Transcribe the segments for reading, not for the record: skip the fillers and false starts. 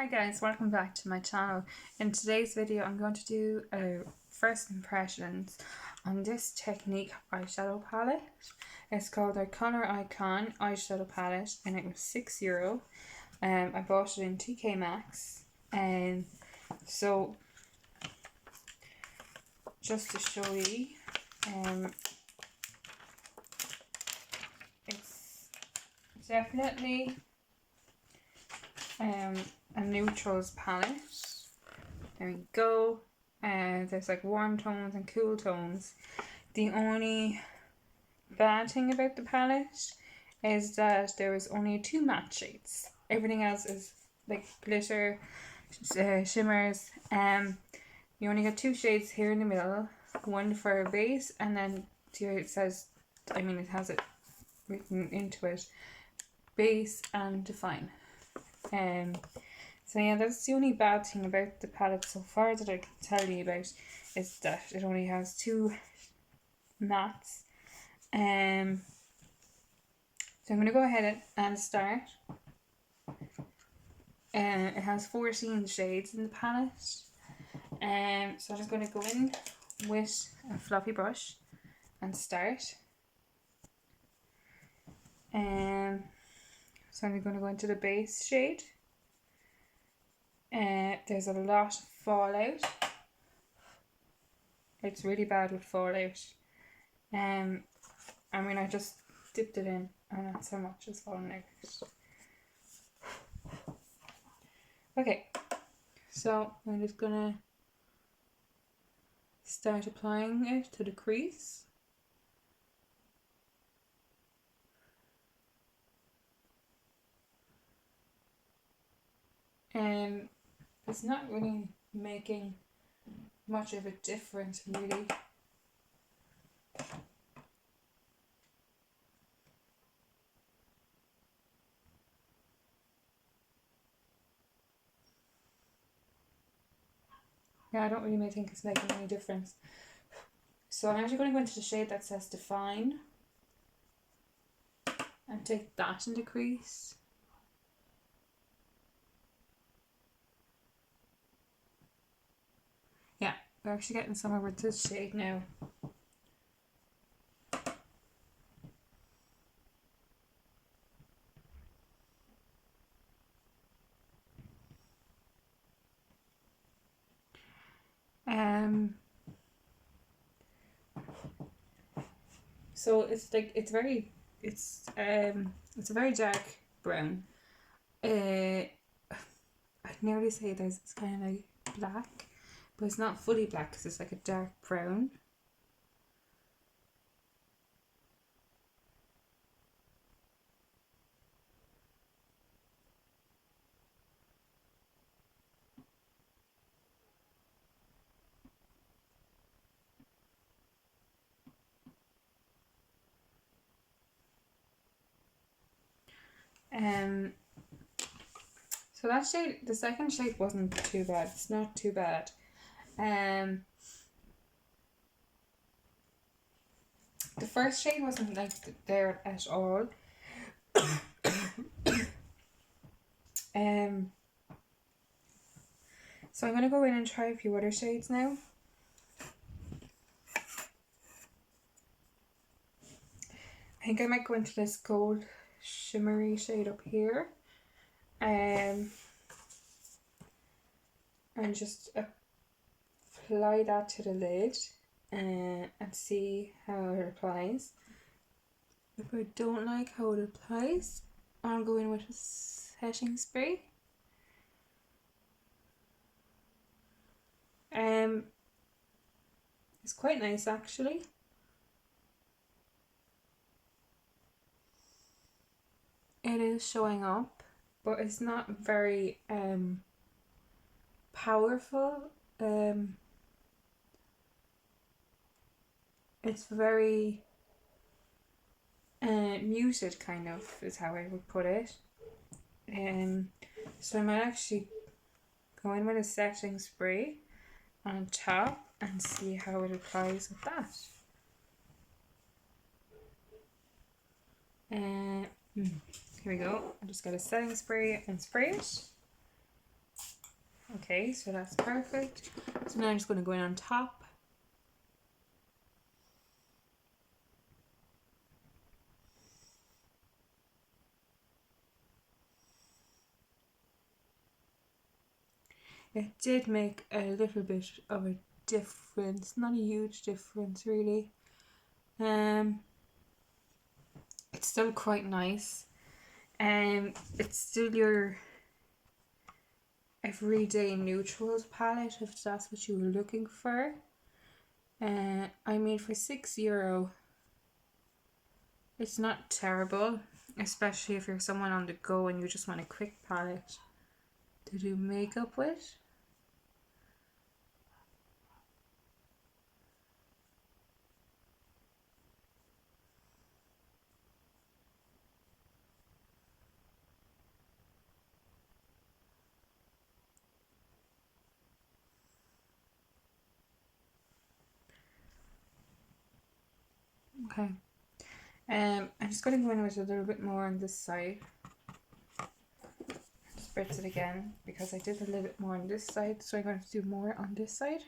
Hi guys, welcome back to my channel. In today's video I'm going to do first impressions on this Technic eyeshadow palette. It's called our Colour Icon eyeshadow palette and it was €6. I bought it in TK Maxx, and so just to show you, it's definitely a neutrals palette. There we go. There's like warm tones and cool tones. The only bad thing about the palette is that there is only 2 matte shades. Everything else is like glitter, shimmers. You only get 2 shades here in the middle, one for a base, and then here it says, it has it written into it, base and define. So yeah, that's the only bad thing about the palette so far that I can tell you about, is that it only has 2 mattes. So I'm going to go ahead and start. It has 14 shades in the palette. So I'm just going to go in with a fluffy brush and start. So I'm going to go into the base shade. There's a lot of fallout. It's really bad with fallout. I just dipped it in and not so much is falling out. Okay, so I'm just gonna start applying it to the crease. It's not really making much of a difference, really. Yeah, I don't really think it's making any difference. So I'm actually going to go into the shade that says Define and take that in the crease. Yeah, we're actually getting somewhere with this shade now. So it's like it's a very dark brown. I'd nearly say it's kind of like black, but it's not fully black because it's like a dark brown. So that shade, the second shade wasn't too bad. It's not too bad. The first shade wasn't like there at all. So I'm gonna go in and try a few other shades now. I think I might go into this gold shimmery shade up here. And just apply that to the lid and see how it applies. If I don't like how it applies, I'll go in with a setting spray. It's quite nice actually. It is showing up, but it's not very powerful. It's very muted, kind of, is how I would put it. So I might actually go in with a setting spray on top and see how it applies with that. Here we go. I just got a setting spray and spray it. Okay, so that's perfect. So now I'm just going to go in on top. It did make a little bit of a difference, not a huge difference really. It's still quite nice. It's still your everyday neutrals palette if that's what you were looking for. I mean, for €6, it's not terrible, especially if you're someone on the go and you just want a quick palette to do makeup with. Okay. I'm just going to go in with a little bit more on this side. Spritz it again because I did a little bit more on this side, so I'm going to do more on this side.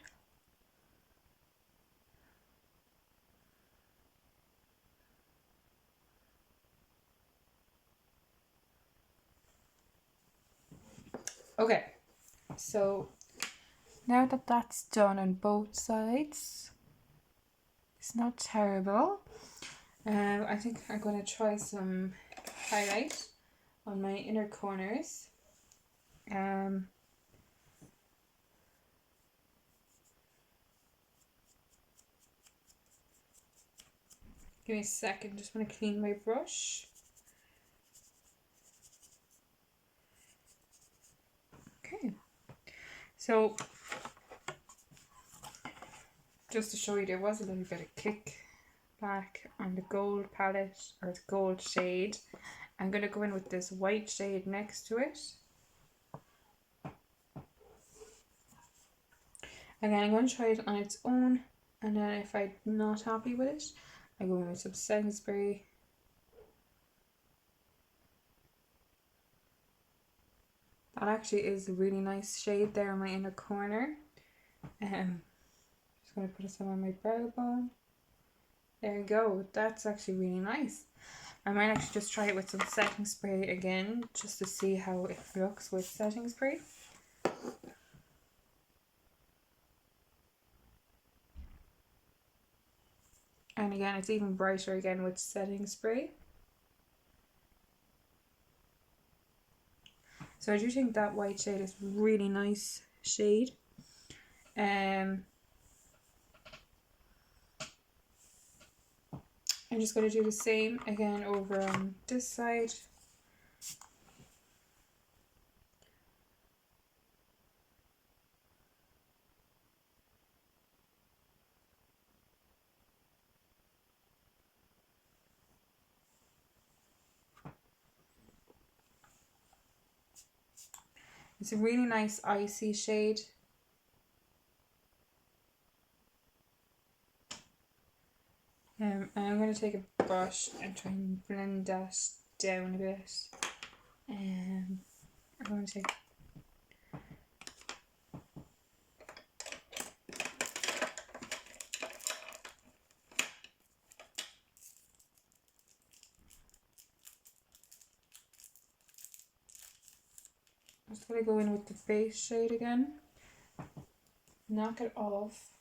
Okay, so now that that's done on both sides, it's not terrible. I think I'm going to try some highlight on my inner corners. Give me a second, just want to clean my brush. Okay, so just to show you, there was a little bit of kick back on the gold palette, or the gold shade. I'm going to go in with this white shade next to it. Again, I'm going to try it on its own, and then if I'm not happy with it, I go in with some setting spray. That actually is a really nice shade there in my inner corner. Just going to put some on my brow bone. There you go. That's actually really nice. I might actually just try it with some setting spray again, just to see how it looks with setting spray. And again, it's even brighter again with setting spray. So I do think that white shade is really nice shade. I'm just going to do the same again over on this side. It's a really nice icy shade. And I'm going to take a brush and try and blend that down a bit. I'm going to take I'm just going to go in with the base shade again. Knock it off.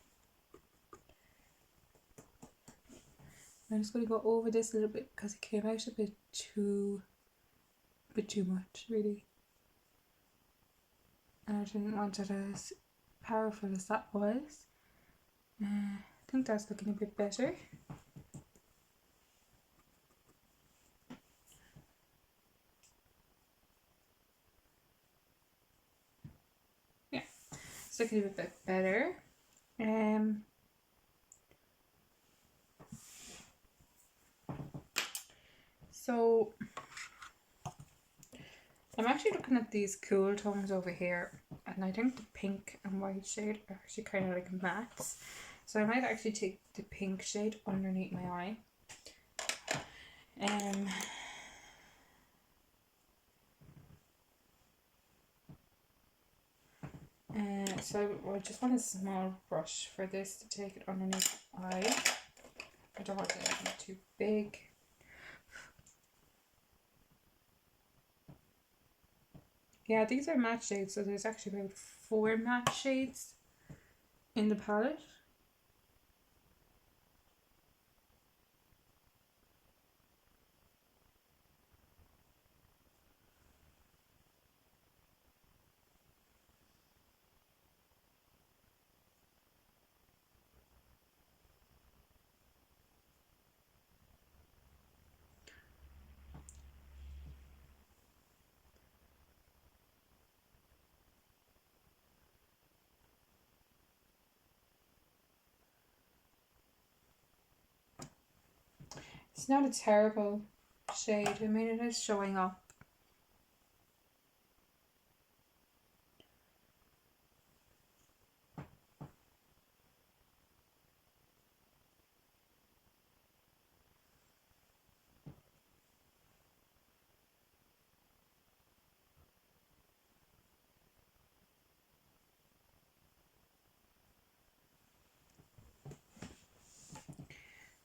I'm just going to go over this a little bit because it came out a bit too much, really. And I didn't want it as powerful as that was. I think that's looking a bit better. Yeah, it's looking a bit better. So I'm actually looking at these cool tones over here, and I think the pink and white shade are actually kind of like mattes. So I might actually take the pink shade underneath my eye. So I just want a small brush for this to take it underneath the eye. I don't want it to be too big. Yeah, these are matte shades, so there's actually about 4 matte shades in the palette. It's not a terrible shade. I mean, it is showing up.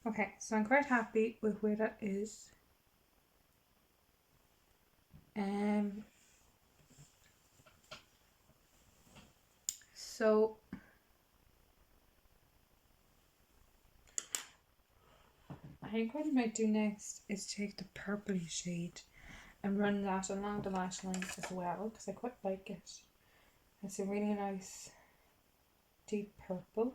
Okay, so I'm quite happy with where that is. So I think what I might do next is take the purpley shade and run that along the lash line as well, because I quite like it. It's a really nice deep purple.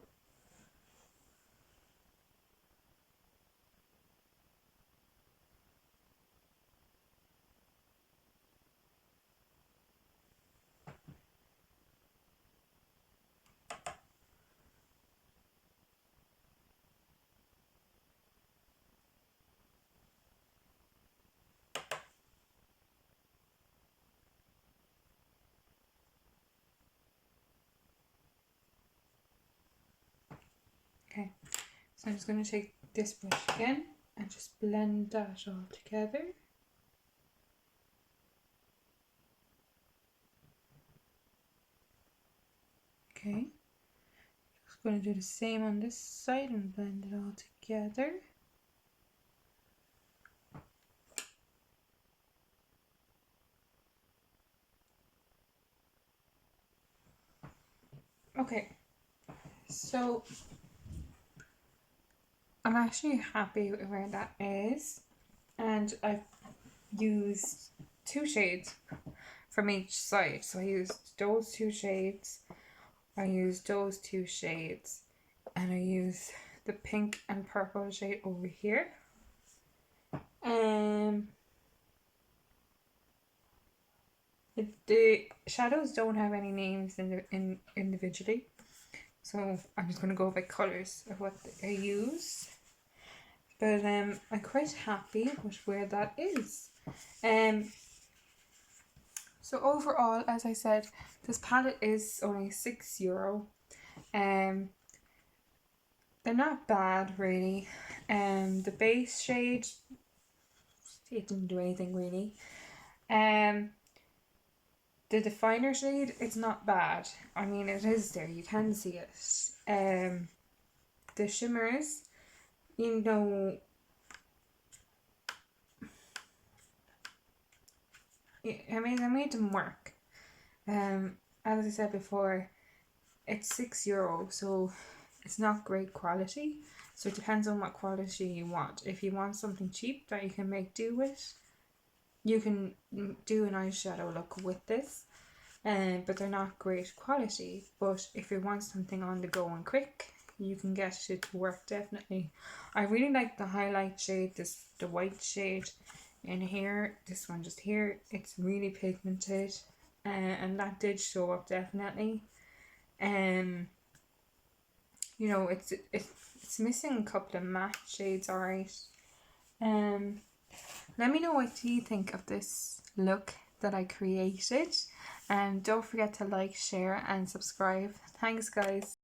Okay, so I'm just going to take this brush again and just blend that all together. Okay, just going to do the same on this side and blend it all together. Okay, so I'm actually happy with where that is, and I've used 2 shades from each side. So I used those 2 shades, I used those 2 shades, and I used the pink and purple shade over here. The shadows don't have any names individually, so I'm just going to go by colours of what I use. But I'm quite happy with where that is. So overall, as I said, this palette is only €6. They're not bad really. The base shade, it didn't do anything really. The definer shade, it's not bad. I mean, it is there, you can see it. The shimmers, you know, I made them work. As I said before, it's €6, so it's not great quality. So it depends on what quality you want. If you want something cheap that you can make do with, you can do an eyeshadow look with this. But they're not great quality. But if you want something on the go and quick, you can get it to work definitely. I really like the highlight shade, the white shade in here, this one just here. It's really pigmented, and that did show up definitely. You know, it's missing a couple of matte shades, alright. Let me know what you think of this look that I created, and don't forget to like, share and subscribe. Thanks guys.